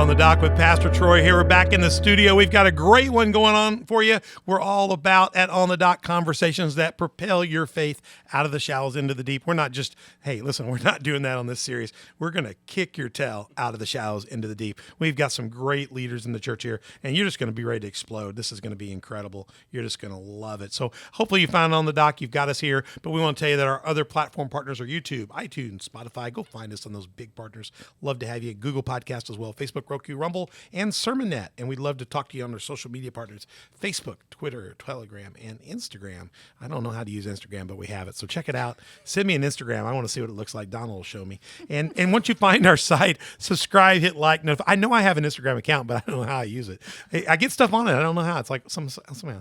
on the Dock with Pastor Troy here. We're back in the studio. We've got a great one going on for you. We're all about at On the Dock conversations that propel your faith out of the shallows into the deep. We're not just, hey, listen, we're not doing that on this series. We're going to kick your tail out of the shallows into the deep. We've got some great leaders in the church here, and you're just going to be ready to explode. This is going to be incredible. You're just going to love it. So hopefully you found On the Dock. You've got us here, but we want to tell you that our other platform partners are YouTube, iTunes, Spotify. Go find us on those big partners. Love to have you. Google Podcast as well, Facebook, Roku, Rumble, and SermonNet. And we'd love to talk to you on our social media partners, Facebook, Twitter, Telegram, and Instagram. I don't know how to use Instagram, but we have it. So check it out. Send me an Instagram. I want to see what it looks like. Donald will show me. And once you find our site, subscribe, hit like, notify. I know I have an Instagram account, but I don't know how I use it. I get stuff on it. I don't know how. It's like somehow.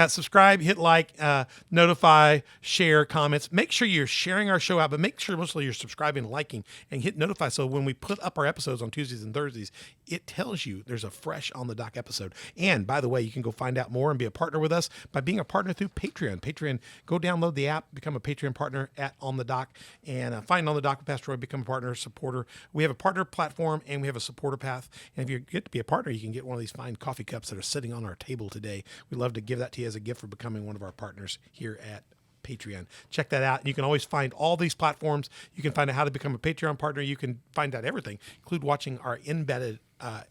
Subscribe, hit like, notify, share, comments. Make sure you're sharing our show out, but make sure mostly you're subscribing, liking, and hit notify. So when we put up our episodes on Tuesdays and Thursdays, it tells you there's a fresh On the Dock episode. And by the way, you can go find out more and be a partner with us by being a partner through Patreon. Go download the app, become a Patreon partner at On the Dock, and find On the Dock with Pastor Troy, become a partner, supporter. We have a partner platform and we have a supporter path. And if you get to be a partner, you can get one of these fine coffee cups that are sitting on our table today. We'd love to give that to you as a gift for becoming one of our partners here at Patreon. Check that out. You can always find all these platforms. You can find out how to become a Patreon partner. You can find out everything, include watching our embedded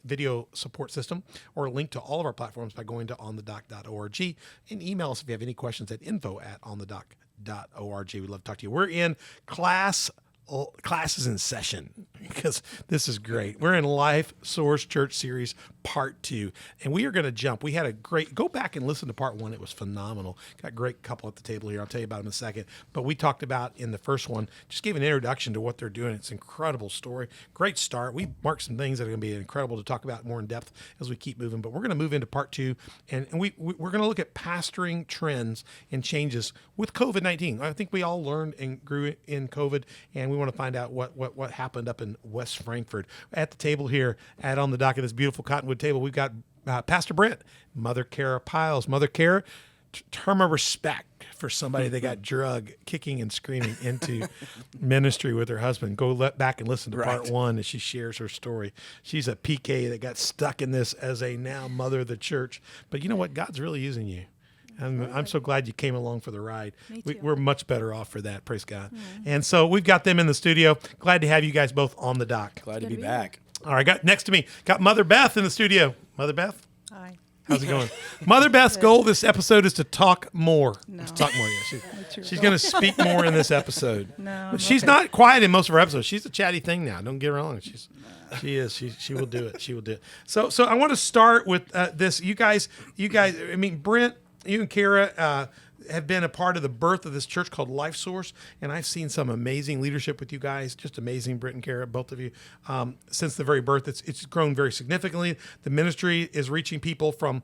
video support system, or a link to all of our platforms by going to onthedock.org, and email us if you have any questions at info@onthedock.org. We'd love to talk to you. We're in classes in session because this is great. We're in LifeSource Church series part 2, and we are going to jump. We had a great, go back and listen to part 1. It was phenomenal. Got a great couple at the table here. I'll tell you about them in a second. But we talked about in the first one, just gave an introduction to what they're doing. It's an incredible story. Great start. We marked some things that are going to be incredible to talk about more in depth as we keep moving. But we're going to move into part 2, and we're going to look at pastoring trends and changes with COVID-19. I think we all learned and grew in COVID, and we want to find out what happened up in West Frankfort. At the table here On the Dock of this beautiful cottonwood table, we've got Pastor Brent, Mother Kara Pyles. Mother Kara, term of respect for somebody that got drug kicking and screaming into ministry with her husband. Go back and listen to part 1 as she shares her story. She's a PK that got stuck in this as a now mother of the church. But you know what? God's really using you. I'm so glad you came along for the ride. We're much better off for that. Praise God. Mm-hmm. And so we've got them in the studio. Glad to have you guys both on the dock. Glad to be back. All right, got next to me, got Mother Beth in the studio. Mother Beth? Hi. How's it going? Mother Beth's goal this episode is to talk more. No. To talk more, yeah. She's going to speak more in this episode. No. But she's not quiet in most of her episodes. She's a chatty thing now. Don't get her wrong. She is. She will do it. She will do it. So I want to start with this. You guys, I mean, Brent, you and Kara have been a part of the birth of this church called LifeSource, and I've seen some amazing leadership with you guys, just amazing, Brent and Kara, both of you, since the very birth. It's grown very significantly. The ministry is reaching people from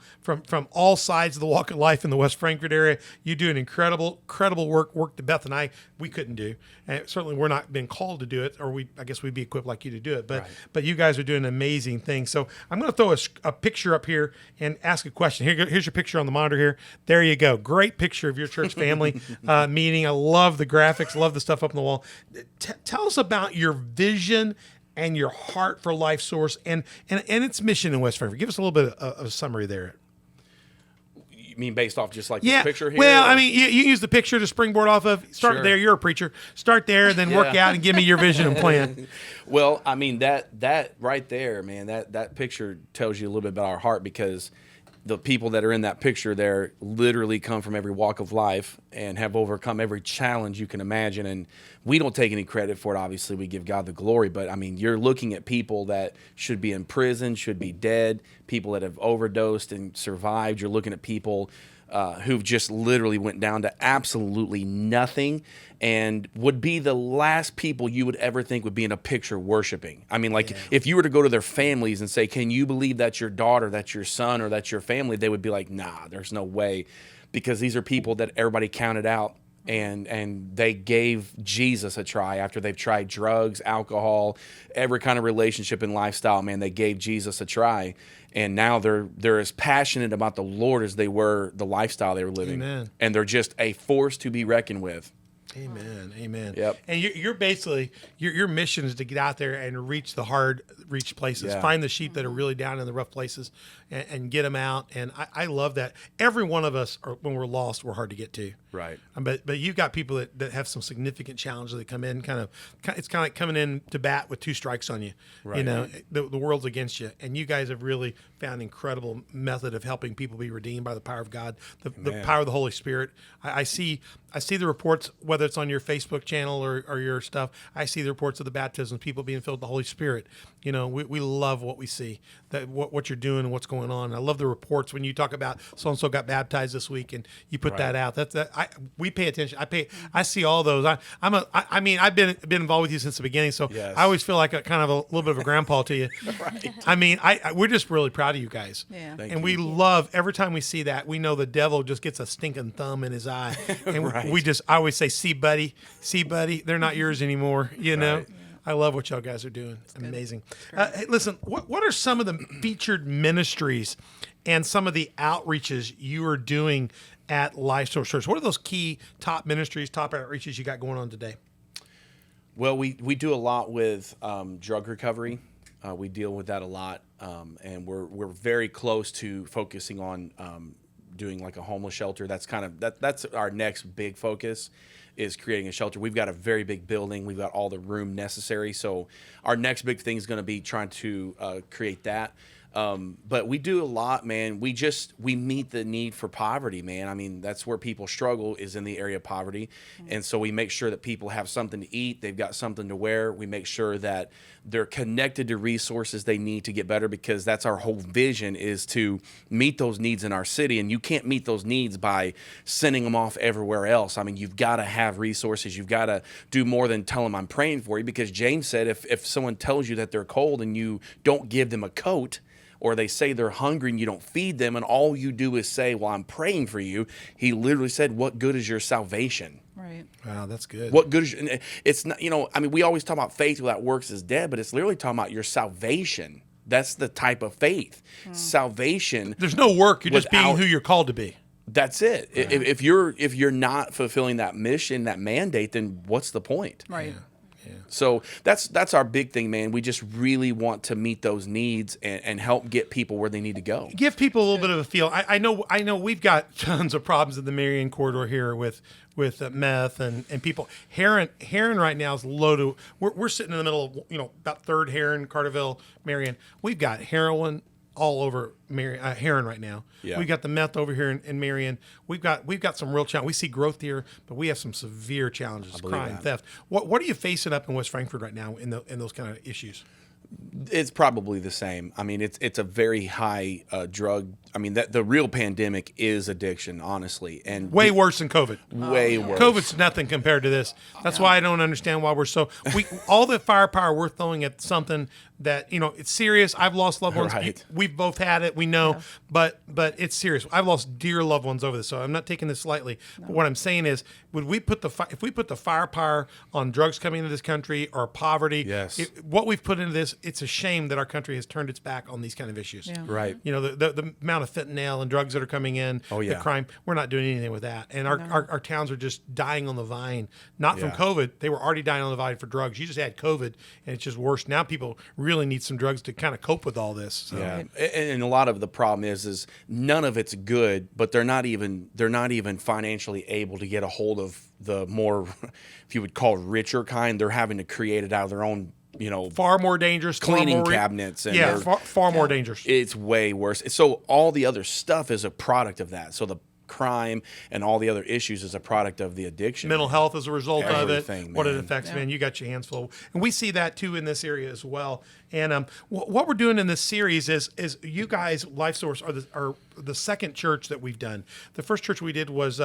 all sides of the walk of life in the West Frankfort area. You do an incredible work that Beth and I, we couldn't do. And certainly we're not being called to do it, or I guess we'd be equipped like you to do it, but you guys are doing amazing things. So I'm going to throw a picture up here and ask a question. Here's your picture on the monitor here. There you go. Great picture of your church family meeting. I love the graphics, love the stuff up on the wall. Tell us about your vision and your heart for LifeSource and its mission in West Frankfort. Give us a little bit of a summary there. You mean based off just like this picture here? Well, I mean, you use the picture to springboard off of. Start there. You're a preacher. Start there, and then work out and give me your vision and plan. Well, I mean, that right there, man, that picture tells you a little bit about our heart, because the people that are in that picture there literally come from every walk of life and have overcome every challenge you can imagine. And we don't take any credit for it. Obviously, we give God the glory. But, I mean, you're looking at people that should be in prison, should be dead, people that have overdosed and survived. You're looking at people who've just literally went down to absolutely nothing and would be the last people you would ever think would be in a picture worshiping. I mean, like, if you were to go to their families and say, can you believe that's your daughter, that's your son, or that's your family, they would be like, nah, there's no way, because these are people that everybody counted out. And they gave Jesus a try after they've tried drugs, alcohol, every kind of relationship and lifestyle. Man, they gave Jesus a try, and now they're as passionate about the Lord as they were the lifestyle they were living. Amen. And they're just a force to be reckoned with. Amen. Amen. Yep. And you're basically your mission is to get out there and reach the hard reached places, Yeah. find the sheep that are really down in the rough places, and get them out. And I love that. Every one of us, when we're lost, we're hard to get to. Right. But you've got people that have some significant challenges that come in. It's kind of like coming in to bat with 2 strikes on you. Right. You know, the world's against you, and you guys have really found an incredible method of helping people be redeemed by the power of God, the power of the Holy Spirit. I see the reports, whether it's on your Facebook channel or your stuff. I see the reports of the baptisms, people being filled with the Holy Spirit. You know, we love what we see, that what you're doing and what's going on. I love the reports when you talk about so and so got baptized this week, and you put that out. We pay attention. I see all those. I mean, I've been involved with you since the beginning, so Yes. I always feel like a kind of a little bit of a grandpa to you. Right. I mean, we're just really proud of you guys. Yeah. Thank And you. we love every time we see that. We know the devil just gets a stinking thumb in his eye, and Right. I always say, see, buddy, they're not yours anymore. You know. Right. I love what y'all guys are doing. Amazing. Hey, listen, what are some of the featured ministries and some of the outreaches you are doing at LifeSource Church? What are those key top ministries, top outreaches you got going on today? Well, we do a lot with drug recovery. We deal with that a lot, and we're very close to focusing on doing like a homeless shelter. That's that's our next big focus, is creating a shelter. We've got a very big building. We've got all the room necessary. So our next big thing is going to be trying to create that. But we do a lot, man. We meet the need for poverty, man. I mean, that's where people struggle, is in the area of poverty. And so we make sure that people have something to eat. They've got something to wear. We make sure that they're connected to resources they need to get better, because that's our whole vision, is to meet those needs in our city. And you can't meet those needs by sending them off everywhere else. I mean, you've got to have resources. You've got to do more than tell them I'm praying for you, because James said if someone tells you that they're cold and you don't give them a coat, or they say they're hungry and you don't feed them, and all you do is say, well, I'm praying for you, he literally said, what good is your salvation? Right. Wow, that's good. What good is your, it's not, I mean, we always talk about faith without works is dead, but it's literally talking about your salvation. That's the type of faith. Salvation. There's no work. You're just being without- who you're called to be. That's it. If you're not fulfilling that mission, that mandate, then what's the point? Right. So that's our big thing, man. We just really want to meet those needs and help get people where they need to go. Give people a little bit of a feel. I know we've got tons of problems in the Marion corridor here with meth and people. Heron right now is low to. We're sitting in the middle of about 3rd Heron, Carterville, Marion. We've got heroin all over Heron right now. Yeah. We've got the meth over here in Marion. We've got some real challenge. We see growth here, but we have some severe challenges: crime, that. theft. What are you facing up in West Frankfort right now in those kind of issues? It's probably the same. I mean, it's a very high drug. I mean, the real pandemic is addiction, honestly, and Way worse than COVID. way worse. COVID's nothing compared to this. That's why I don't understand why we're so all the firepower we're throwing at something that it's serious. I've lost loved ones. Right. We've both had it. We know, but it's serious. I've lost dear loved ones over this, so I'm not taking this lightly. But what I'm saying is, if we put the firepower on drugs coming into this country or poverty, Yes. what we've put into this, it's a shame that our country has turned its back on these kind of issues. Yeah. Right. The amount of fentanyl and drugs that are coming in, Oh, yeah. the crime, we're not doing anything with that. And our towns are just dying on the vine, not from Yeah. COVID. They were already dying on the vine for drugs. You just had COVID, and it's just worse. Now people really need some drugs to kind of cope with all this. So. Yeah, and a lot of the problem is none of it's good, but they're not even financially able to get a hold of the more, if you would call, richer kind. They're having to create it out of their own, Far more dangerous. cleaning far more cabinets. And Yeah, they're- far more dangerous. it's way worse. So all the other stuff is a product of that. So the crime and all the other issues is a product of the addiction. Mental health as a result of it, Everything, what it man. affects, man. You got your hands full, and we see that too in this area as well. And what we're doing in this series is you guys, LifeSource, are the second church that we've done. The first church we did was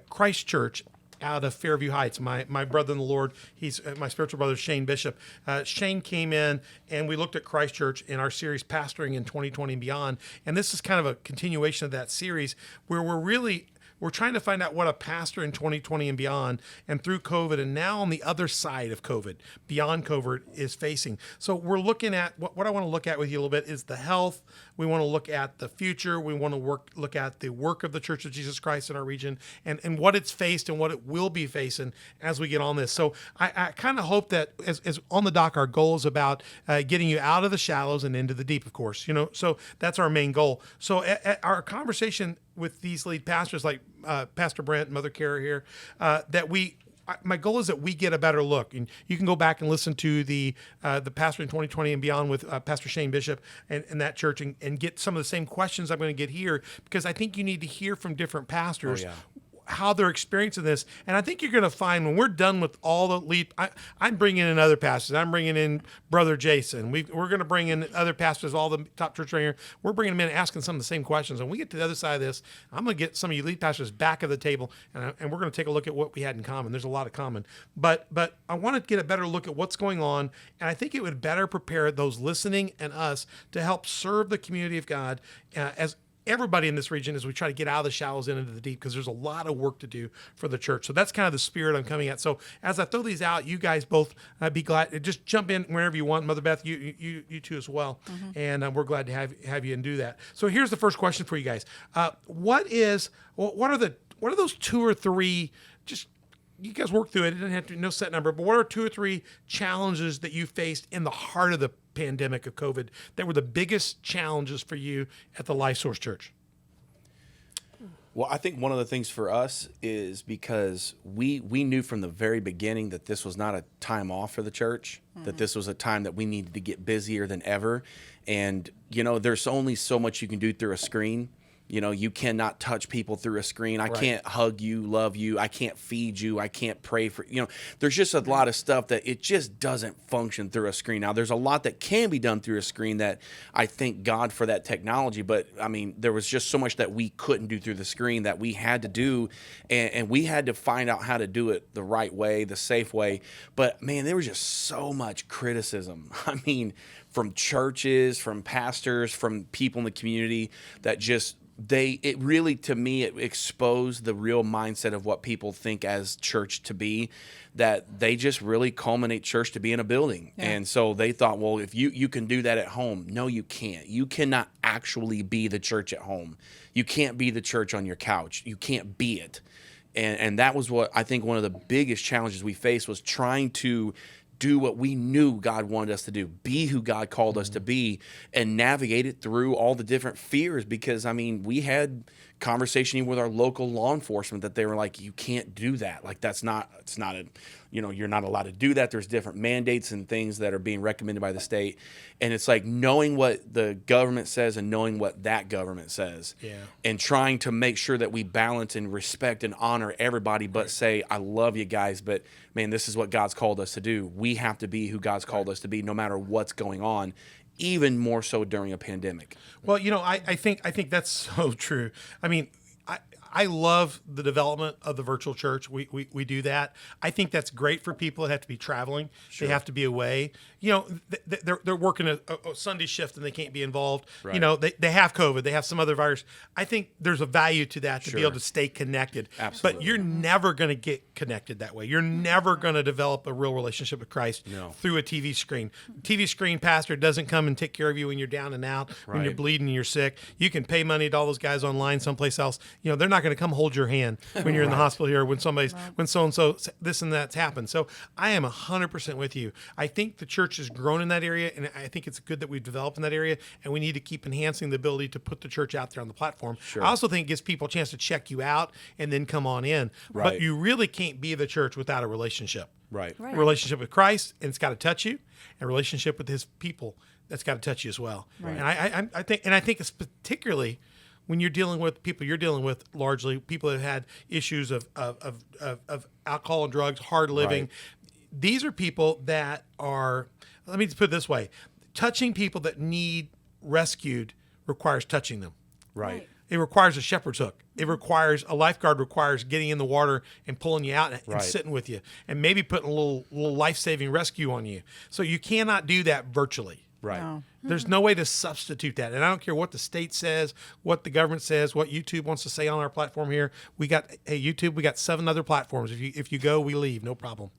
Christ Church out of Fairview Heights. My brother in the Lord, he's my spiritual brother, Shane Bishop. Shane came in, and we looked at Christ Church in our series, Pastoring in 2020 and Beyond. And this is kind of a continuation of that series where we're really we're trying to find out what a pastor in 2020 and beyond, and through COVID, and now on the other side of COVID, beyond COVID, is facing. So we're looking at what I want to look at with you a little bit is the health. We want to look at the future. We want to look at the work of the Church of Jesus Christ in our region, and what it's faced and what it will be facing as we get on this. So I kind of hope that as on the dock, our goal is about getting you out of the shallows and into the deep, of course. So that's our main goal. So at our conversation with these lead pastors, like Pastor Brent, Mother Kara here, my goal is that we get a better look, and you can go back and listen to the Pastor in 2020 and Beyond with Pastor Shane Bishop and that church, and get some of the same questions I'm going to get here, because I think you need to hear from different pastors. How they're experiencing this. And I think you're going to find when we're done with all the lead, I'm bringing in other pastors. I'm bringing in Brother Jason. We're going to bring in other pastors, all the top church right here. We're bringing them in asking some of the same questions. And when we get to the other side of this, I'm going to get some of you lead pastors back at the table, and we're going to take a look at what we had in common. There's a lot of common. But I want to get a better look at what's going on, and I think it would better prepare those listening and us to help serve the community of God as everybody in this region as we try to get out of the shallows and into the deep, because there's a lot of work to do for the church. So that's kind of the spirit I'm coming at. So as I throw these out, you guys both be glad. Just jump in wherever you want. Mother Beth, you too as well. And we're glad to have you and do that. So here's the first question for you guys. What are those two or three, just you guys work through it. It doesn't have to be no set number, but what are two or three challenges that you faced in the heart of the pandemic of COVID that were the biggest challenges for you at the LifeSource Church? Well, I think one of the things for us is because we knew from the very beginning that this was not a time off for the church, that this was a time that we needed to get busier than ever. And, there's only so much you can do through a screen. You cannot touch people through a screen. I can't hug you, love you. I can't feed you. I can't pray for you. There's just a lot of stuff that it just doesn't function through a screen. Now, there's a lot that can be done through a screen that I thank God for that technology. But, there was just so much that we couldn't do through the screen that we had to do. And we had to find out how to do it the right way, the safe way. But, man, there was just so much criticism. From churches, from pastors, from people in the community that just it really, to me, it exposed the real mindset of what people think as church to be, that they just really culminate church to be in a building. Yeah. And so they thought, well, if you can do that at home. No, you can't. You cannot actually be the church at home. You can't be the church on your couch. You can't be it. And that was what I think one of the biggest challenges we faced, was trying to do what we knew God wanted us to do, be who God called us to be, and navigate it through all the different fears. Because, we had conversation with our local law enforcement that they were like, you can't do that. Like, it's not you're not allowed to do that. There's different mandates and things that are being recommended by the state. And it's like knowing what the government says and knowing what that government says. Yeah. And trying to make sure that we balance and respect and honor everybody, but say, I love you guys, but man, this is what God's called us to do. We have to be who God's called us to be, no matter what's going on, even more so during a pandemic. Well, I think that's so true. I love the development of the virtual church. We do that. I think that's great for people that have to be traveling. Sure. They have to be away. They're working a Sunday shift and they can't be involved. Right. They have COVID. They have some other virus. I think there's a value to that, to be able to stay connected. Absolutely. But you're never going to get connected that way. You're never going to develop a real relationship with Christ through a TV screen. TV screen pastor doesn't come and take care of you when you're down and out, when you're bleeding and you're sick. You can pay money to all those guys online someplace else. They're not going to come hold your hand when you're in the hospital here, when so-and-so this and that's happened. So I am 100% with you. I think the church has grown in that area, and I think it's good that we've developed in that area, and we need to keep enhancing the ability to put the church out there on the platform. Sure. I also think it gives people a chance to check you out and then come on in. Right. But you really can't be the church without a relationship. Right. A relationship with Christ, and it's got to touch you, and a relationship with his people, that's got to touch you as well. Right. And I think it's particularly when you're dealing with people you're dealing with, largely people that have had issues of alcohol and drugs, hard living. Right. These are people that are, let me just put it this way, touching people that need rescued requires touching them. Right. It requires a shepherd's hook. It requires a lifeguard, requires getting in the water and pulling you out and sitting with you, and maybe putting a little life-saving rescue on you. So you cannot do that virtually. Right. No. There's no way to substitute that. And I don't care what the state says, what the government says, what YouTube wants to say on our platform here. YouTube, we got 7 other platforms. If you go, we leave, no problem.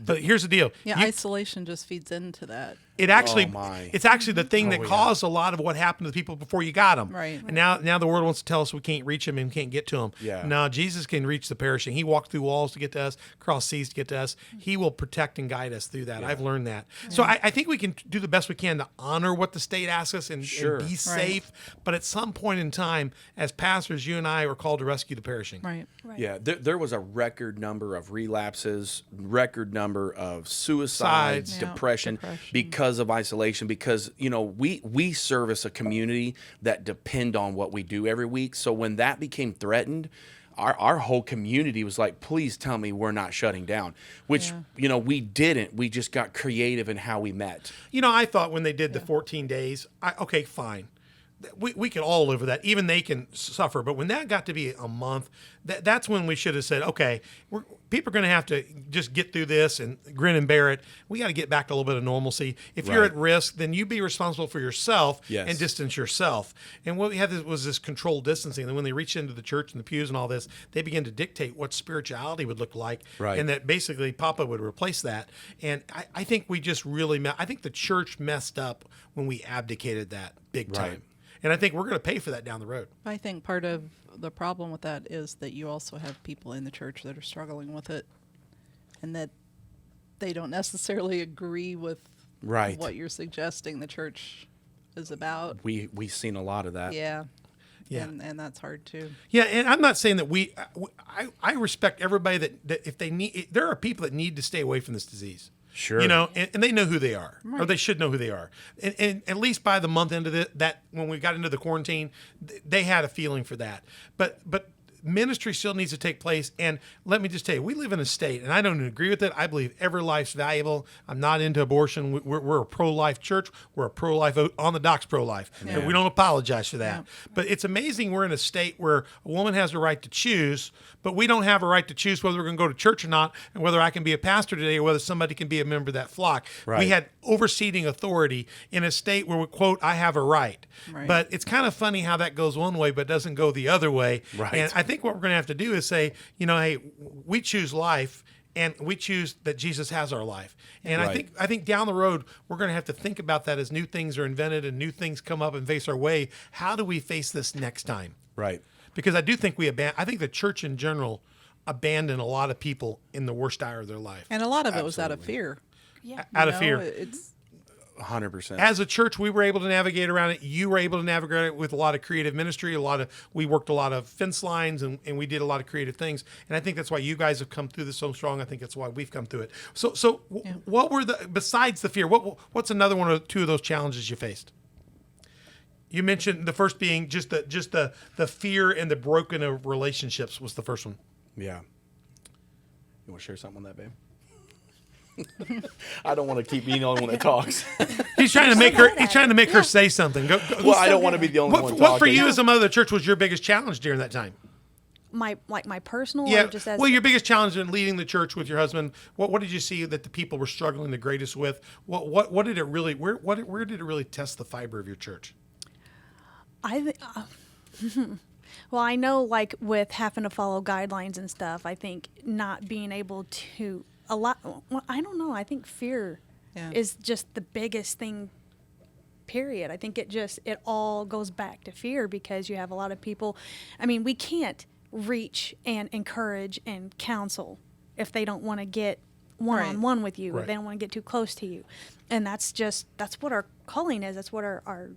But here's the deal. Yeah, isolation just feeds into that. It's actually the thing that caused a lot of what happened to the people before you got them. Right. And now the world wants to tell us we can't reach them and can't get to them. Yeah. No, Jesus can reach the perishing. He walked through walls to get to us, cross seas to get to us. He will protect and guide us through that. I've learned that. Yeah. So I think we can do the best we can to honor what the state asks us and be safe. But at some point in time, as pastors, you and I are called to rescue the perishing. Right. Yeah. There was a record number of relapses, record number of suicides, depression because of isolation, because we service a community that depend on what we do every week. So when that became threatened, our whole community was like, please tell me we're not shutting down, which we didn't. We just got creative in how we met. I thought when they did the 14 days, okay, fine. We can all live with that. Even they can suffer. But when that got to be a month, that's when we should have said, okay, people are going to have to just get through this and grin and bear it. We got to get back to a little bit of normalcy. If you're at risk, then you be responsible for yourself and distance yourself. And what we had was this controlled distancing. And when they reached into the church and the pews and all this, they began to dictate what spirituality would look like. Right. And that basically Papa would replace that. And I think we just really, I think the church messed up when we abdicated that big time. Right. And I think we're going to pay for that down the road. I think part of the problem with that is that you also have people in the church that are struggling with it, and that they don't necessarily agree with what you're suggesting the church is about. We've seen a lot of that. Yeah. And that's hard too. Yeah, and I'm not saying that I respect everybody that if they need, there are people that need to stay away from this disease. Sure. And they know who they are, or they should know who they are. And at least by the month end of that, when we got into the quarantine, they had a feeling for that. But ministry still needs to take place. And let me just tell you, we live in a state, and I don't agree with it. I believe every life's valuable. I'm not into abortion. We're a pro-life church. We're a pro-life, on the docs pro-life. Yeah. But we don't apologize for that. Yeah. But it's amazing we're in a state where a woman has a right to choose, but we don't have a right to choose whether we're going to go to church or not, and whether I can be a pastor today or whether somebody can be a member of that flock. Right. We had overseating authority in a state where we quote, I have a right. But it's kind of funny how that goes one way but doesn't go the other way. Right. And I think what we're going to have to do is say, hey, we choose life, and we choose that Jesus has our life. And I think down the road, we're going to have to think about that as new things are invented and new things come up and face our way. How do we face this next time? Right. Because I do think I think the church in general abandoned a lot of people in the worst hour of their life. And a lot of it was out of fear. Yeah. Out of fear. It's 100%. As a church, we were able to navigate around it. You were able to navigate it with a lot of creative ministry. We worked a lot of fence lines, and we did a lot of creative things. And I think that's why you guys have come through this so strong. I think that's why we've come through it. So what were besides the fear? What's another one or two of those challenges you faced? You mentioned the first being just the fear and the broken of relationships was the first one. Yeah. You want to share something on that, babe? I don't want to keep being the only one that talks. He's trying to make her. He's trying to make her say something. Go. Well, I don't want to be the only one talking. What for you as a mother of the church was your biggest challenge during that time? My personal, or just as your biggest challenge in leading the church with your husband. What did you see that the people were struggling the greatest with? What did it really? Where did it really test the fiber of your church? Well, I know, like with having to follow guidelines and stuff, I think not being able to I don't know. I think fear is just the biggest thing, period. I think it all goes back to fear, because you have a lot of people. I mean, we can't reach and encourage and counsel if they don't want to get one-on-one with you, if they don't want to get too close to you. And that's what our calling is. That's what our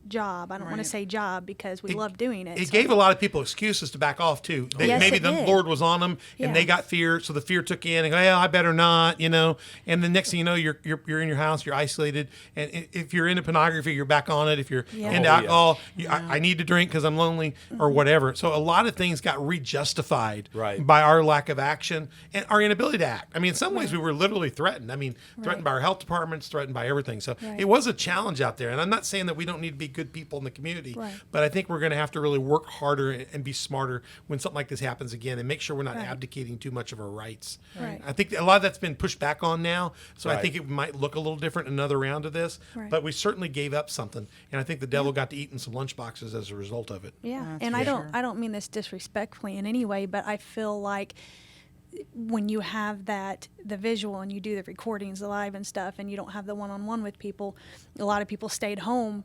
job. I don't want to say job, because we love doing it. It gave a lot of people excuses to back off too. Maybe the Lord was on them, and they got fear, so the fear took in, and go, I better not, And the next thing you know, you're in your house, you're isolated, and if you're into pornography, you're back on it. If you're into alcohol, I need to drink because I'm lonely or whatever. So a lot of things got rejustified by our lack of action and our inability to act. I mean, in some ways, we were literally threatened. I mean, threatened by our health departments, threatened by everything. So it was a challenge out there, and I'm not saying that we don't need to be good people in the community. Right. But I think we're going to have to really work harder and be smarter when something like this happens again, and make sure we're not abdicating too much of our rights. Right. I think a lot of that's been pushed back on now, so I Right. think it might look a little different in another round of this. Right. But we certainly gave up something, and I think the devil got to eat in some lunch boxes as a result of it. Yeah, That's and for I sure. don't mean this disrespectfully in any way, but I feel like when you have the visual and you do the recordings live and stuff, and you don't have the one-on-one with people, a lot of people stayed home.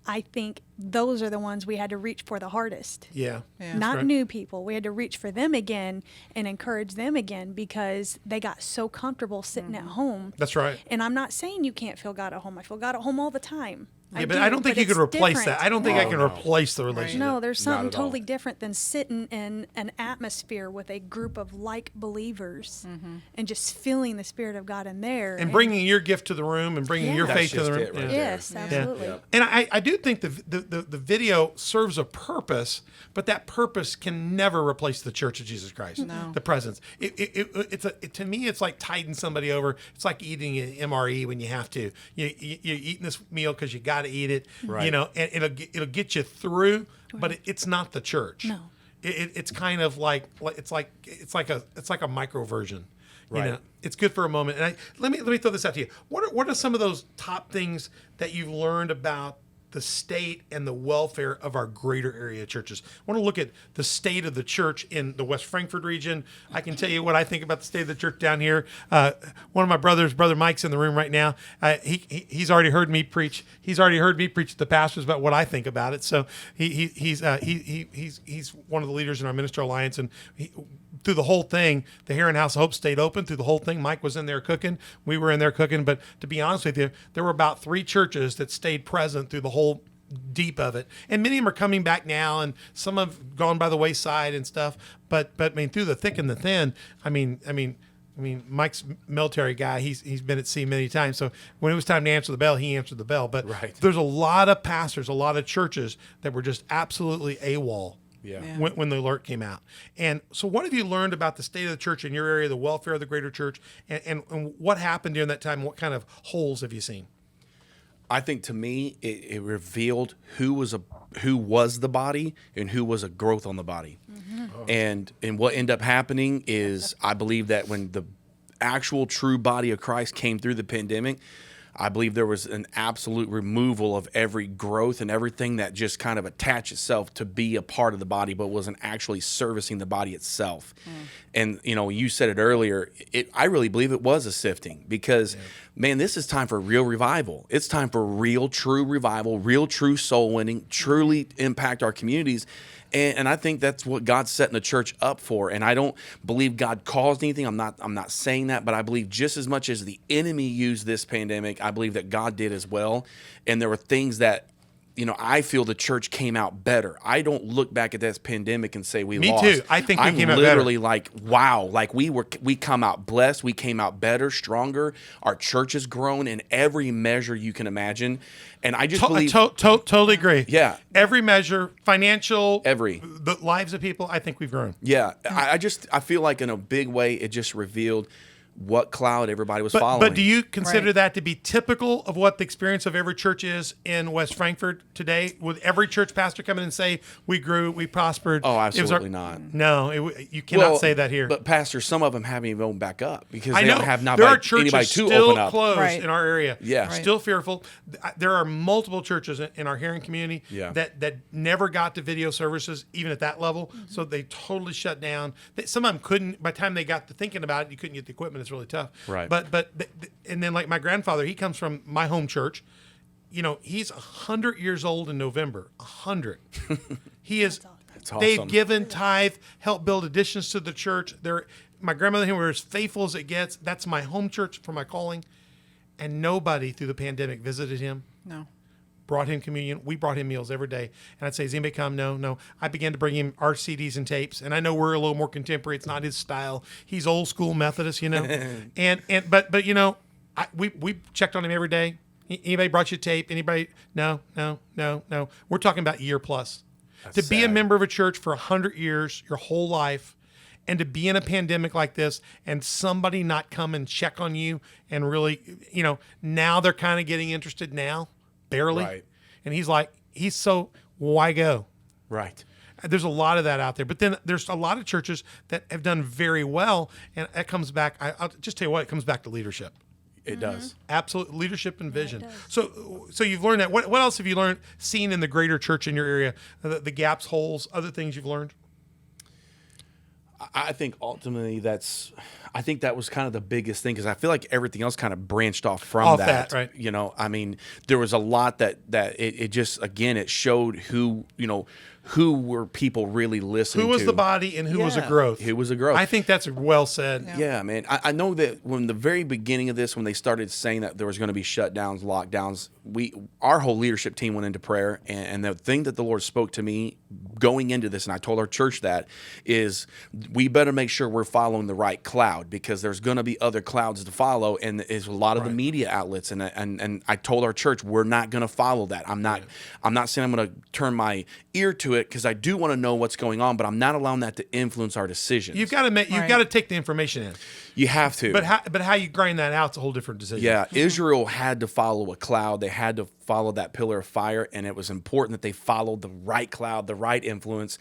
I think those are the ones we had to reach for the hardest. Yeah. Yeah. Not right. new people. We had to reach for them again and encourage them again because they got so comfortable sitting at home. That's right. And I'm not saying you can't feel God at home. I feel God at home all the time. Yeah, but I don't think you but can it's replace different. that. I don't think I can No. replace the relationship. No, there's Not something at all. totally different than sitting in an atmosphere with a group of like believers and just feeling the Spirit of God in there. And bringing your gift to the room and bringing Yeah. your That's faith to just the room. it right Yeah. there. Yes, absolutely. Yeah. And I do think the video serves a purpose, but that purpose can never replace the Church of Jesus Christ. No. The presence. To me, it's like tiding somebody over. It's like eating an MRE when you have to. You're eating this meal because you got to eat it. Right. You know, and it'll get you through, but it's not the church. No. It's kind of like it's like a micro version. You Right. know, it's good for a moment. And let me throw this out to you. What are some of those top things that you've learned about the state and the welfare of our greater area churches? I want to look at the state of the church in the West Frankfort region. I can tell you what I think about the state of the church down here. One of my brothers, Brother Mike's in the room right now. He's already heard me preach. He's already heard me preach to the pastors about what I think about it. So he's one of the leaders in our ministerial alliance, and through the whole thing, the Heron House of Hope stayed open through the whole thing. Mike was in there cooking. We were in there cooking. But to be honest with you, there were about 3 churches that stayed present through the whole deep of it. And many of them are coming back now, and some have gone by the wayside and stuff. But I mean, through the thick and the thin, I mean, Mike's military guy. He's been at sea many times. So when it was time to answer the bell, he answered the bell. But Right. there's a lot of pastors, a lot of churches that were just absolutely AWOL. Yeah. Yeah. When the alert came out. And so what have you learned about the state of the church in your area, the welfare of the greater church, and what happened during that time? What kind of holes have you seen? I think to me, it revealed who was the body and who was a growth on the body. And what ended up happening is I believe that when the actual true body of Christ came through the pandemic, I believe there was an absolute removal of every growth and everything that just kind of attached itself to be a part of the body, but wasn't actually servicing the body itself. And, you said it earlier, I really believe it was a sifting because, man, this is time for real revival. It's time for real, true revival, real, true soul winning, truly impact our communities. And I think that's what God's setting the church up for. And I don't believe God caused anything. I'm not saying that, but I believe just as much as the enemy used this pandemic, I believe that God did as well. And there were things that, I feel the church came out better. I don't look back at this pandemic and say we lost. Me too. I think we came out better. I'm literally like, wow, like we come out blessed. We came out better, stronger. Our church has grown in every measure you can imagine. And I just believe totally agree. Yeah. Every measure, financial, Every. the lives of people, I think we've grown. Yeah, I feel like in a big way it just revealed what cloud everybody was following. But do you consider Right. that to be typical of what the experience of every church is in West Frankfort today? Would every church pastor come in and say, we grew, we prospered? Oh, It was absolutely not. No, you cannot say that here. But Pastor, some of them haven't even opened back up because I they know don't have there are churches anybody to still open up. closed Right. in our area. Yeah. Right. Still fearful. There are multiple churches in our hearing community Yeah. that never got to video services even at that level. So they totally shut down. Some of them couldn't. By the time they got to thinking about it, you couldn't get the equipment. It's really tough. Right. But and then like my grandfather, he comes from my home church. He's 100 years old in November. 100. He is. That's awesome. They've given tithe, helped build additions to the church. My grandmother and him were as faithful as it gets. That's my home church for my calling. And nobody through the pandemic visited him, No. brought him communion. We brought him meals every day. And I'd say, does anybody come? No. I began to bring him our CDs and tapes. And I know we're a little more contemporary. It's not his style. He's old school Methodist, but we checked on him every day. Anybody brought you tape? Anybody? No. We're talking about a year plus. To be a sad. member of a church for 100 years, your whole life, and to be in a pandemic like this and somebody not come and check on you and really, now they're kind of getting interested now, barely. Right. And he's like, why go? Right. There's a lot of that out there. But then there's a lot of churches that have done very well. And it comes back, I'll just tell you what, it comes back to leadership. It does. Absolute leadership and vision. it does. So you've learned that. What else have you learned, seen in the greater church in your area? The gaps, holes, other things you've learned? I think ultimately I think that was kind of the biggest thing, because I feel like everything else kind of branched off from that. Right. You know, I mean, there was a lot that it just, again, it showed who were people really listening to. Who was the body and who was a growth? Who was a growth. I think that's well said. Yeah, man. I know that when the very beginning of this, when they started saying that there was going to be shutdowns, lockdowns, our whole leadership team went into prayer. And the thing that the Lord spoke to me going into this, and I told our church that, is we better make sure we're following the right cloud, because there's going to be other clouds to follow. And it's a lot of the media outlets. And I told our church, we're not going to follow that. I'm not saying I'm going to turn my ear to it, because I do want to know what's going on, but I'm not allowing that to influence our decisions. You've got to take the information in. You have to. But how you grind that out is a whole different decision. Yeah, Israel had to follow a cloud. They had to follow that pillar of fire, and it was important that they followed the right cloud, the right influence.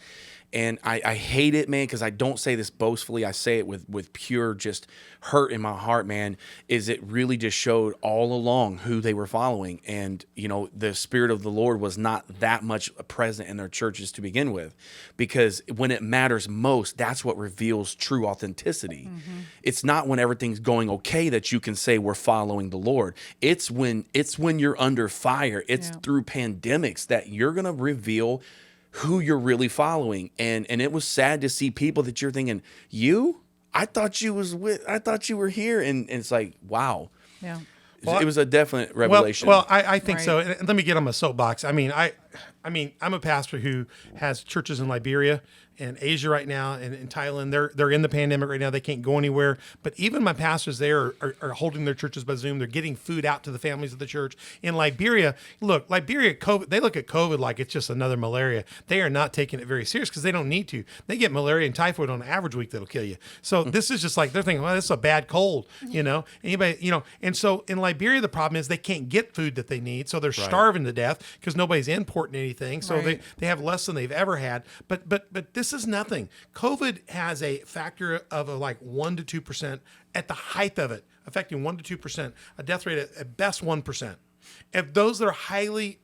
And I hate it, man, because I don't say this boastfully. I say it with pure just hurt in my heart, man, is it really just showed all along who they were following. And, you know, the Spirit of the Lord was not that much present in their churches to begin with, because when it matters most, that's what reveals true authenticity. Mm-hmm. It's not when everything's going okay that you can say we're following the Lord. It's when you're under fire. It's through pandemics that you're going to reveal who you're really following. And it was sad to see people that you're thinking, I thought you were here. And it's like, wow. Yeah. It was a definite revelation. Well, I think so. And let me get on my soapbox. I mean, I'm a pastor who has churches in Liberia and Asia right now, and in Thailand. They're in the pandemic right now. They can't go anywhere. But even my pastors there are holding their churches by Zoom. They're getting food out to the families of the church. In Liberia, COVID, they look at COVID like it's just another malaria. They are not taking it very serious, because they don't need to. They get malaria and typhoid on an average week that'll kill you. So this is just like, they're thinking, well, this is a bad cold, And so in Liberia, the problem is they can't get food that they need. So they're starving to death because nobody's importing anything. So they have less than they've ever had. But this is nothing. COVID has a factor of like 1% to 2% at the height of it, affecting 1% to 2%, a death rate at best 1%. If those that are highly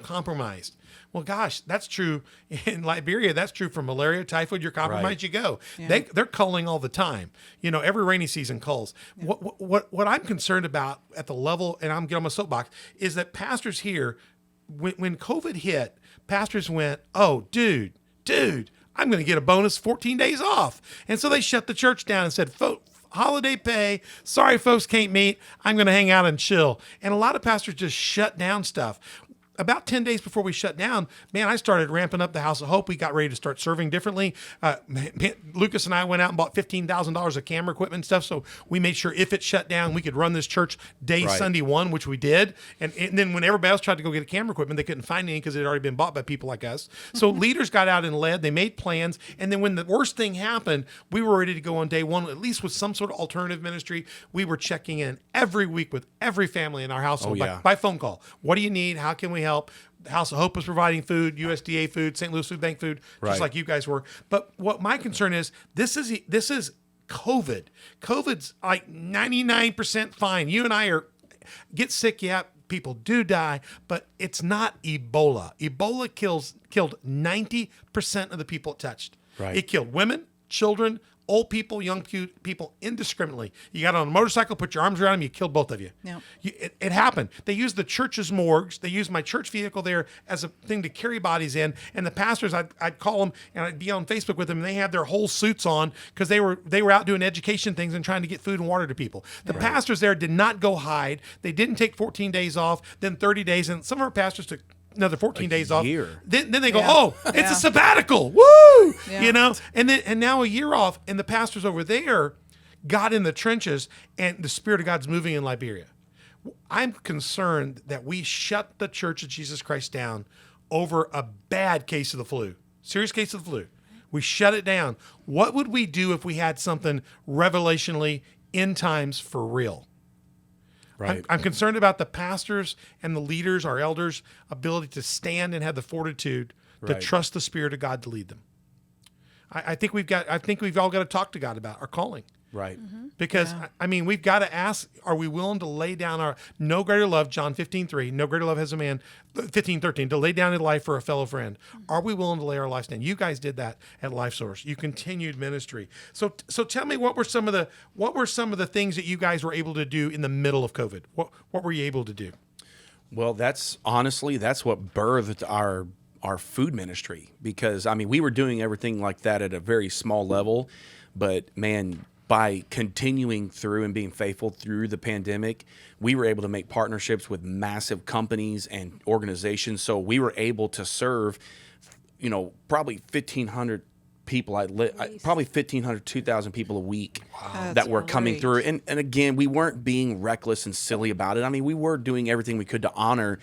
compromised, well, gosh, that's true in Liberia. That's true for malaria, typhoid. You're compromised, you go. Yeah. They're culling all the time. Every rainy season culls. What I'm concerned about at the level, and I'm getting on my soapbox, is that pastors here, when COVID hit, pastors went, oh, dude, I'm going to get a bonus 14 days off. And so they shut the church down and said, holiday pay. Sorry, folks can't meet. I'm going to hang out and chill. And a lot of pastors just shut down stuff. About 10 days before we shut down, man, I started ramping up the House of Hope. We got ready to start serving differently. Lucas and I went out and bought $15,000 of camera equipment and stuff. So we made sure if it shut down, we could run this church Sunday 1, which we did. And then when everybody else tried to go get a camera equipment, they couldn't find any because it had already been bought by people like us. So leaders got out and led. They made plans. And then when the worst thing happened, we were ready to go on day 1, at least with some sort of alternative ministry. We were checking in every week with every family in our household by phone call. What do you need? How can we help? The House of Hope was providing food, USDA food, St. Louis Food Bank food, just like you guys were. But what my concern is, this is COVID. COVID's like 99% fine. You and I get sick, people do die, but it's not Ebola. Ebola killed 90% of the people it touched. Right. It killed women, children, old people, young people indiscriminately. You got on a motorcycle, put your arms around them, you killed both of you. Yep. It happened. They used the church's morgues. They used my church vehicle there as a thing to carry bodies in. And the pastors, I'd call them and I'd be on Facebook with them, and they had their whole suits on because they were out doing education things and trying to get food and water to people. The pastors there did not go hide. They didn't take 14 days off, then 30 days. And some of our pastors took another 14 days off. Then they go, it's a sabbatical. Woo! Yeah. And now a year off, and the pastors over there got in the trenches, and the Spirit of God's moving in Liberia. I'm concerned that we shut the Church of Jesus Christ down over a bad case of the flu, serious case of the flu. We shut it down. What would we do if we had something revelationally end times for real? Right. I'm concerned about the pastors and the leaders, our elders' ability to stand and have the fortitude to Right. trust the Spirit of God to lead them. I think we've all got to talk to God about our calling. Right. Because, I mean, we've got to ask, are we willing to lay down our, no greater love, John 15:3, no greater love has a man, 15:13, to lay down his life for a fellow friend. Are we willing to lay our lives down? You guys did that at LifeSource. You continued ministry. So tell me, what were some of the things that you guys were able to do in the middle of COVID? What were you able to do? Well, that's what birthed our food ministry, because, I mean, we were doing everything like that at a very small level, but man, by continuing through and being faithful through the pandemic, we were able to make partnerships with massive companies and organizations. So we were able to serve, probably 1,500 people, probably 1,500, 2,000 people a week that were coming through. And again, we weren't being reckless and silly about it. I mean, we were doing everything we could to honor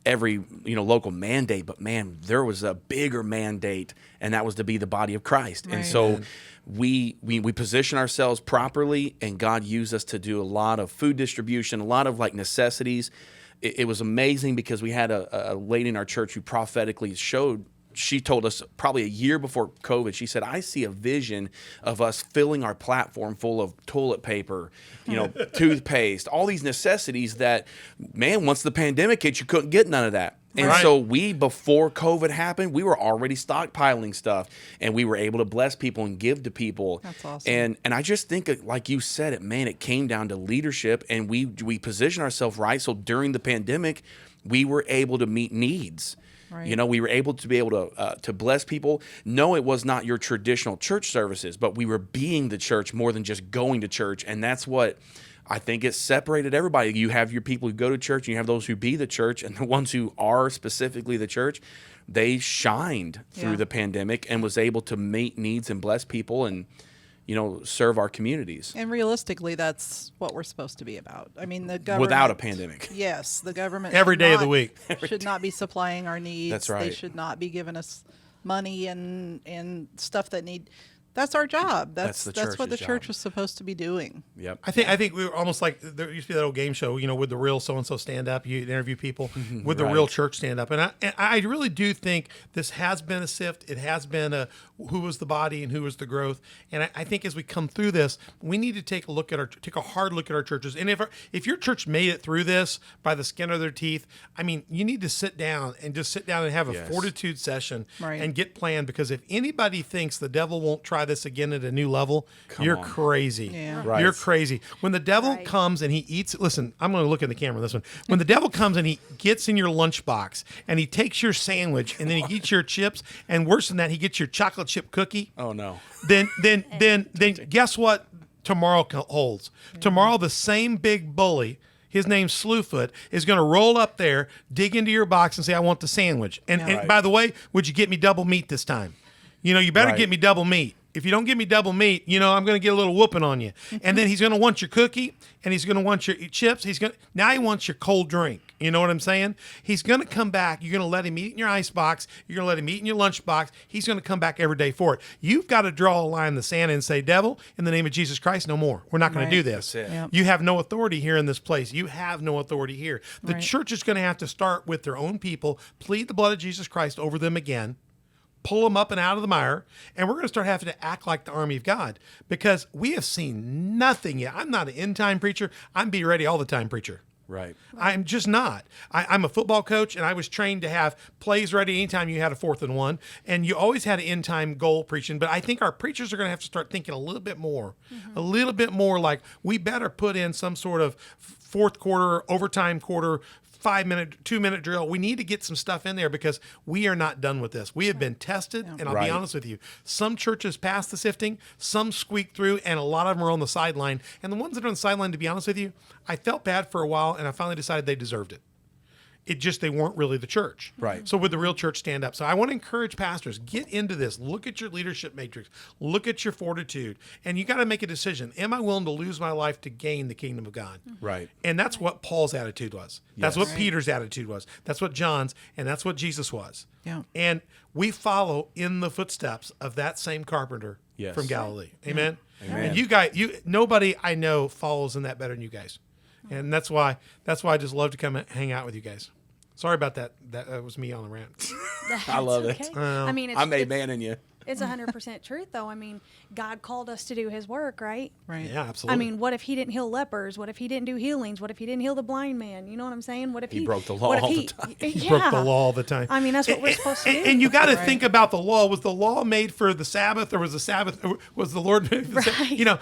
every local mandate, but man, there was a bigger mandate, and that was to be the body of Christ. Right. And so we position ourselves properly, and God used us to do a lot of food distribution, a lot of necessities. It was amazing, because we had a lady in our church who prophetically showed. She told us probably a year before COVID, she said, I see a vision of us filling our platform full of toilet paper, toothpaste, all these necessities that, man, once the pandemic hit, you couldn't get none of that. And so before COVID happened, we were already stockpiling stuff, and we were able to bless people and give to people. That's awesome. And I just think, like you said, it came down to leadership, and we positioned ourselves right. So during the pandemic, we were able to meet needs. Right. We were able to bless people. No, it was not your traditional church services, but we were being the church more than just going to church. And that's what I think it separated everybody. You have your people who go to church, and you have those who be the church, and the ones who are specifically the church, they shined through the pandemic and was able to meet needs and bless people and serve our communities. And realistically, that's what we're supposed to be about. I mean, the government, without a pandemic. Yes, the government Every day of the week should not be supplying our needs. That's right. They should not be giving us money and stuff that need. That's our job. That's what the church was supposed to be doing. Yep. I think we were almost like, there used to be that old game show, would the real so-and-so stand up? You interview people. Would the real church stand up? And I really do think this has been a sift. It has been a who was the body and who was the growth. And I think as we come through this, we need to take a hard look at our churches. And if your church made it through this by the skin of their teeth, I mean, you need to sit down and have a fortitude session and get planned, because if anybody thinks the devil won't try this again at a new level, you're crazy. Yeah. Right. You're crazy. When the devil comes and he eats, listen, I'm going to look in the camera this one. When the devil comes and he gets in your lunchbox and he takes your sandwich and then he eats your chips, and worse than that, he gets your chocolate chip cookie. Oh no. Then guess what tomorrow holds? Tomorrow the same big bully, his name's Slewfoot, is going to roll up there, dig into your box and say, I want the sandwich. And by the way, would you get me double meat this time? You better get me double meat. If you don't give me double meat, I'm going to get a little whooping on you. And then he's going to want your cookie, and he's going to want your chips. Now he wants your cold drink. You know what I'm saying? He's going to come back. You're going to let him eat in your ice box. You're going to let him eat in your lunch box. He's going to come back every day for it. You've got to draw a line in the sand and say, devil, in the name of Jesus Christ, no more. We're not going to do this. That's it. Yep. You have no authority here in this place. You have no authority here. The church is going to have to start with their own people, plead the blood of Jesus Christ over them again, pull them up and out of the mire, and we're going to start having to act like the army of God, because we have seen nothing yet. I'm not an end-time preacher. I'm be ready all the time preacher. Right. I'm just not. I'm a football coach, and I was trained to have plays ready anytime you had a 4th and 1, and you always had an end-time goal preaching. But I think our preachers are going to have to start thinking a little bit more like we better put in some sort of fourth quarter, overtime quarter, 5-minute, 2-minute drill. We need to get some stuff in there, because we are not done with this. We have been tested, and I'll be honest with you. Some churches passed the sifting, some squeaked through, and a lot of them are on the sideline. And the ones that are on the sideline, to be honest with you, I felt bad for a while, and I finally decided they deserved it. They weren't really the church. Right. So would the real church stand up? So I want to encourage pastors, get into this. Look at your leadership matrix. Look at your fortitude. And you got to make a decision. Am I willing to lose my life to gain the kingdom of God? Right. And that's what Paul's attitude was. That's what Peter's attitude was. That's what John's, and that's what Jesus was. Yeah. And we follow in the footsteps of that same carpenter from Galilee. Amen? Amen. And you guys, nobody I know follows in that better than you guys. And that's why I just love to come and hang out with you guys. Sorry about that. That was me on the rant. I love okay. it. I mean, I made man in you. It's 100% truth, though. I mean, God called us to do His work, right? Right. Yeah, absolutely. I mean, what if He didn't heal lepers? What if He didn't do healings? What if He didn't heal the blind man? You know what I'm saying? What if He broke the law what if all the he, time. He broke the law all the time. I mean, that's what we're supposed to do. And you got to think about the law. Was the law made for the Sabbath, or was the Sabbath? Or was the Lord? Right. You know,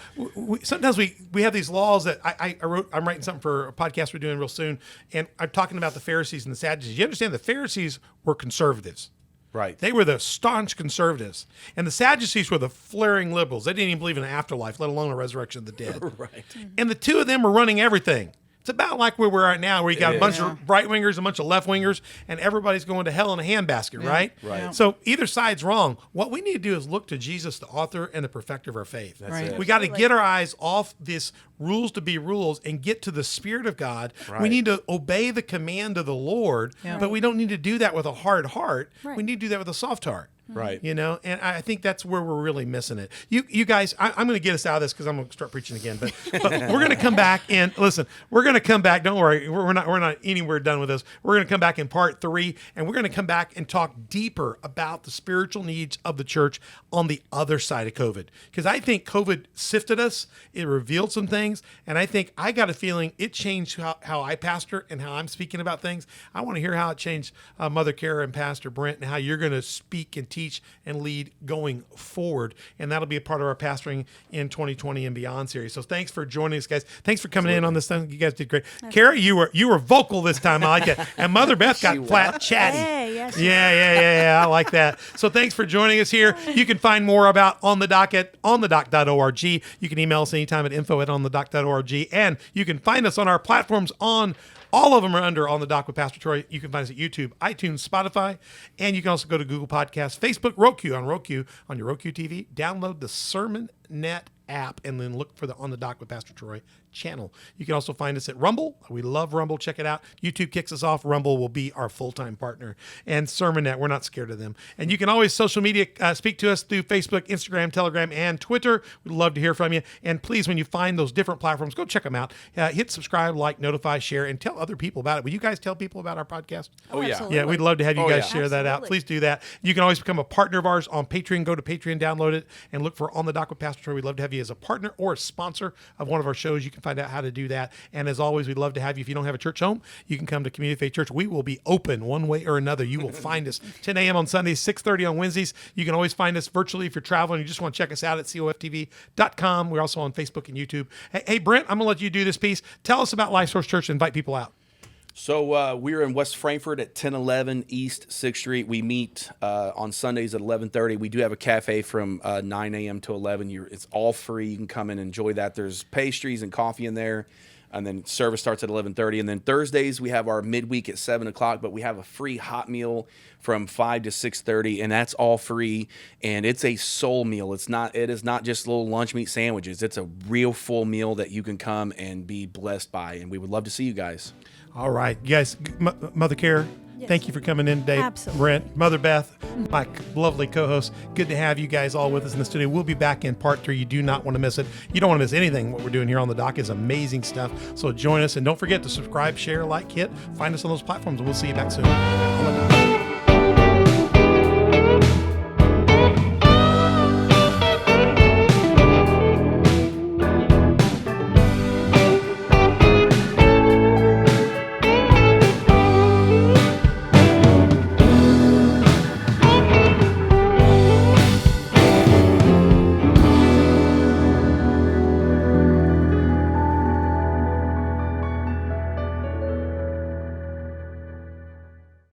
sometimes we have these laws that I'm writing something for a podcast we're doing real soon, and I'm talking about the Pharisees and the Sadducees. You understand the Pharisees were conservatives. Right. They were the staunch conservatives. And the Sadducees were the flaring liberals. They didn't even believe in an afterlife, let alone a resurrection of the dead. Right. Mm-hmm. And the two of them were running everything. It's about like where we're at now, where you got a bunch of right-wingers, a bunch of left-wingers, and everybody's going to hell in a handbasket, right? Right. Yeah. So either side's wrong. What we need to do is look to Jesus, the author and the perfecter of our faith. Right. We got to get our eyes off this rules to be rules and get to the Spirit of God. Right. We need to obey the command of the Lord, but we don't need to do that with a hard heart. Right. We need to do that with a soft heart. Right. You know, and I think that's where we're really missing it. You guys, I'm going to get us out of this because I'm going to start preaching again. But we're going to come back and listen. We're going to come back. Don't worry, we're not anywhere done with this. We're going to come back in part 3, and we're going to come back and talk deeper about the spiritual needs of the church on the other side of COVID. Because I think COVID sifted us. It revealed some things, and I think I got a feeling it changed how I pastor and how I'm speaking about things. I want to hear how it changed Mother Kara and Pastor Brent, and how you're going to speak and teach and lead going forward. And that'll be a part of our Pastoring in 2020 and Beyond series. So thanks for joining us, guys. Thanks for coming in on this thing. You guys did great. Kara, you were vocal this time. I like it. And Mother Beth got flat chatty. Hey, yes, Yeah. I like that. So thanks for joining us here. You can find more about On the Dock at onthedock.org. You can email us anytime at info@onthedock.org. And you can find us on our platforms on all of them are under On the Dock with Pastor Troy. You can find us at YouTube, iTunes, Spotify, and you can also go to Google Podcasts, Facebook, Roku, on your Roku TV. Download the SermonNet app and then look for the On the Dock with Pastor Troy channel. You can also find us at Rumble. We love Rumble. Check it out. YouTube kicks us off. Rumble will be our full-time partner. And SermonNet, we're not scared of them. And you can always social media speak to us through Facebook, Instagram, Telegram, and Twitter. We'd love to hear from you. And please, when you find those different platforms, go check them out. Hit subscribe, like, notify, share, and tell other people about it. Will you guys tell people about our podcast? Oh, yeah. absolutely. Yeah, we'd love to have you guys yeah. share that out. Absolutely. Please do that. You can always become a partner of ours on Patreon. Go to Patreon, download it, and look for On the Dock with Pastor Troy. We'd love to have you as a partner or a sponsor of one of our shows. You can find out how to do that. And as always, we'd love to have you. If you don't have a church home, you can come to Community Faith Church. We will be open one way or another. You will find us 10 a.m. on Sundays, 6:30 on Wednesdays. You can always find us virtually if you're traveling. You just want to check us out at coftv.com. We're also on Facebook and YouTube. Hey, Brent, I'm going to let you do this piece. Tell us about LifeSource Church and invite people out. So we're in West Frankfort at 1011 East 6th Street. We meet on Sundays at 11:30. We do have a cafe from 9 a.m. to 11. It's all free. You can come and enjoy that. There's pastries and coffee in there. And then service starts at 11:30. And then Thursdays, we have our midweek at 7 o'clock, but we have a free hot meal from 5 to 6:30, and that's all free. And it's a soul meal. It is not just little lunch meat sandwiches. It's a real full meal that you can come and be blessed by. And we would love to see you guys. All right. You guys, Mother Kara, thank you for coming in today. Absolutely. Brent, Mother Beth, my lovely co-host. Good to have you guys all with us in the studio. We'll be back in part 3. You do not want to miss it. You don't want to miss anything. What we're doing here on the dock is amazing stuff. So join us, and don't forget to subscribe, share, like, hit. Find us on those platforms, and we'll see you back soon.